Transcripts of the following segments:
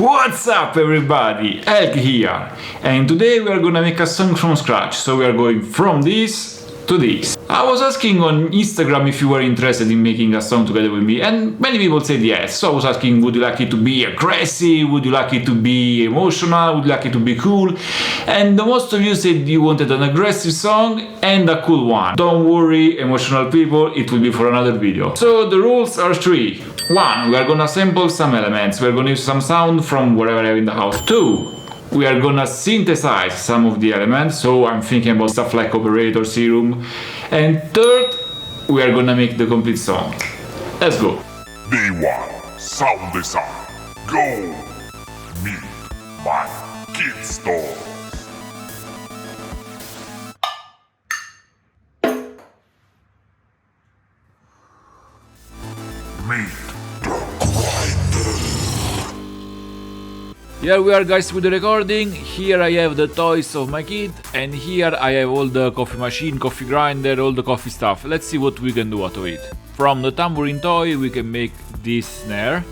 What's up everybody, HellKey here, and today we are gonna make a song from scratch, so we are going from this to this. I was asking on Instagram if you were interested in making a song together with me, and many people said yes. So I was asking, would you like it to be aggressive, would you like it to be emotional, would you like it to be cool? And the most of you said you wanted an aggressive song and a cool one. Don't worry, emotional people, it will be for another video. So the rules are three. 1. We are gonna sample some elements, we are gonna use some sound from whatever I have in the house. 2. We are gonna synthesize some of the elements, so I'm thinking about stuff like operator, serum. And 3rd, we are gonna make the complete song. Let's go. Day 1. Sound design. Go! Meet my kid store. Meet Here we are guys with the recording. Here I have the toys of my kid, and here I have all the coffee machine, coffee grinder, all the coffee stuff. Let's see what we can do out of it. From the tambourine toy we can make this snare,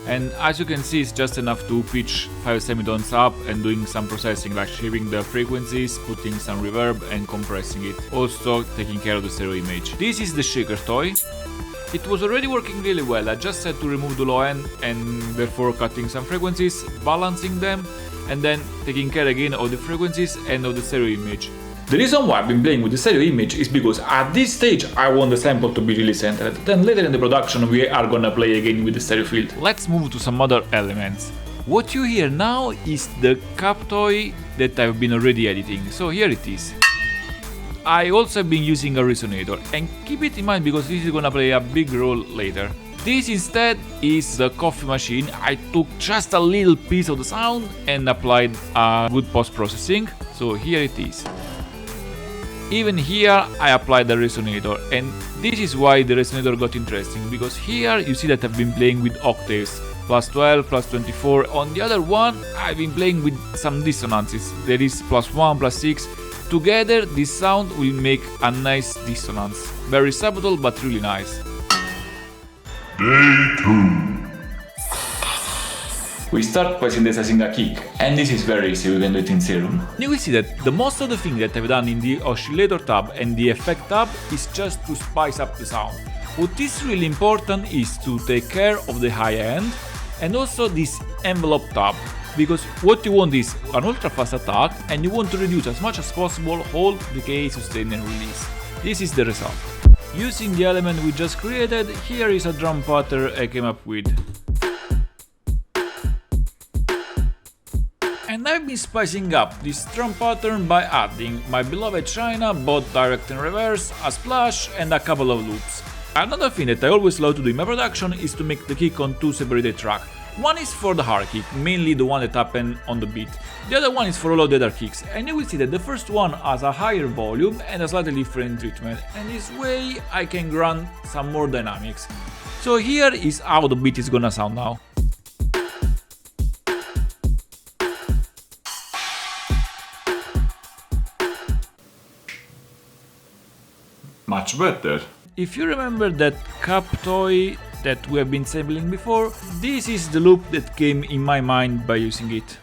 and as you can see it's just enough to pitch 5 semitones up and doing some processing like shaping the frequencies, putting some reverb and compressing it. Also taking care of the stereo image. This is the shaker toy. It was already working really well, I just had to remove the low end and therefore cutting some frequencies, balancing them, and then taking care again of the frequencies and of the stereo image. The reason why I've been playing with the stereo image is because at this stage I want the sample to be really centered, then later in the production we are gonna play again with the stereo field. Let's move to some other elements. What you hear now is the cup toy that I've been already editing, so here it is. I also have been using a resonator, and keep it in mind because this is gonna play a big role later. This instead is the coffee machine. I took just a little piece of the sound and applied a good post-processing, so here it is. Even here I applied the resonator, and this is why the resonator got interesting, because here you see that I've been playing with octaves, plus 12, plus 24. On the other one I've been playing with some dissonances, there is plus 1, plus 6. Together this sound will make a nice dissonance. Very subtle but really nice. Day 2. We start by synthesizing a kick, and this is very easy, we can do it in Serum. You will see that the most of the thing that I've done in the oscillator tab and the effect tab is just to spice up the sound. What is really important is to take care of the high end and also this envelope tab. Because what you want is an ultra fast attack, and you want to reduce as much as possible hold, decay, sustain and release. This is the result. Using the element we just created, here is a drum pattern I came up with. And I've been spicing up this drum pattern by adding my beloved China, both direct and reverse, a splash and a couple of loops. Another thing that I always love to do in my production is to make the kick on 2 separated tracks. One is for the hard kick, mainly the one that happens on the beat. The other one is for all of the other kicks, and you will see that the first one has a higher volume and a slightly different treatment, and this way I can grant some more dynamics. So here is how the beat is gonna sound now. Much better. If you remember that cup toy that we have been sampling before, this is the loop that came in my mind by using it.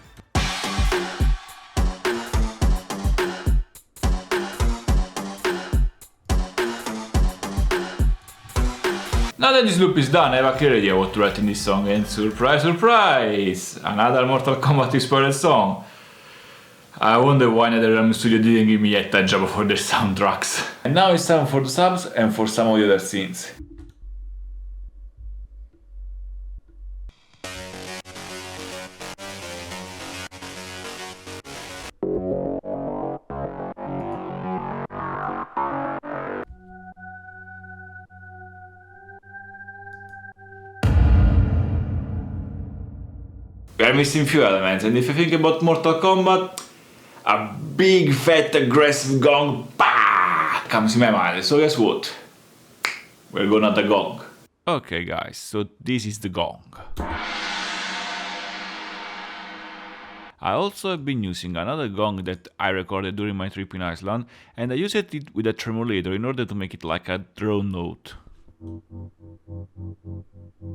Now that this loop is done, I have a clear idea what to write in this song, and surprise surprise! Another Mortal Kombat inspired song. I wonder why NetherRealm Studio didn't give me yet a job for their soundtracks. And now it's time for the subs and for some of the other scenes. We are missing few elements, and if you think about Mortal Kombat, a big fat aggressive gong comes in my mind, so guess what? We're going at the gong. Okay guys, so this is the gong. I also have been using another gong that I recorded during my trip in Iceland, and I used it with a tremolator in order to make it like a drone note.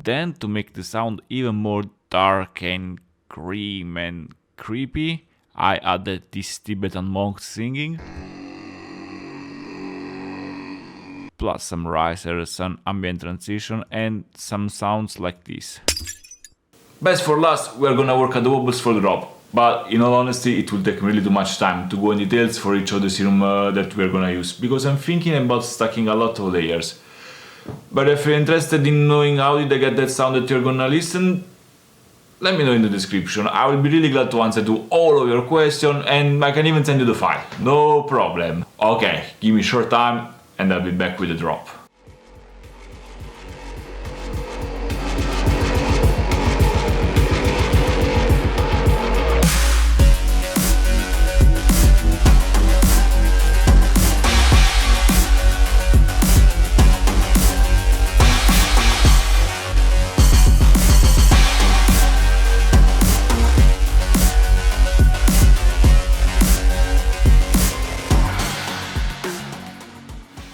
Then, to make the sound even more dark and cream and creepy. I added this Tibetan monk singing, plus some risers, some ambient transition, and some sounds like this. Best for last, we are gonna work at the wobbles for the drop. But in all honesty, it will take really too much time to go in details for each of the serum that we are gonna use, because I'm thinking about stacking a lot of layers. But if you're interested in knowing how did I get that sound that you're gonna listen, let me know in the description. I will be really glad to answer to all of your questions, and I can even send you the file. No problem. Okay, give me a short time and I'll be back with the drop.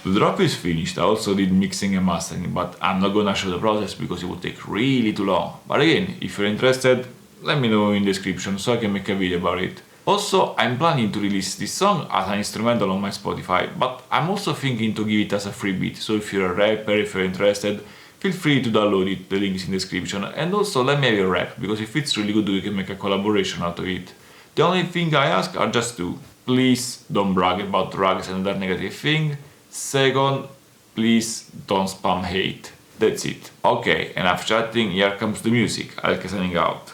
The drop is finished. I also did mixing and mastering, but I'm not gonna show the process because it would take really too long. But again, if you're interested, let me know in the description so I can make a video about it. Also, I'm planning to release this song as an instrumental on my Spotify, but I'm also thinking to give it as a free beat, so if you're a rapper, if you're interested, feel free to download it, the link is in the description, and also let me have your rap, because if it's really good we can make a collaboration out of it. The only thing I ask are just two. Please don't brag about drugs and that negative thing. Second, please don't spam hate. That's it. Okay, enough chatting, here comes the music. HellKey signing out.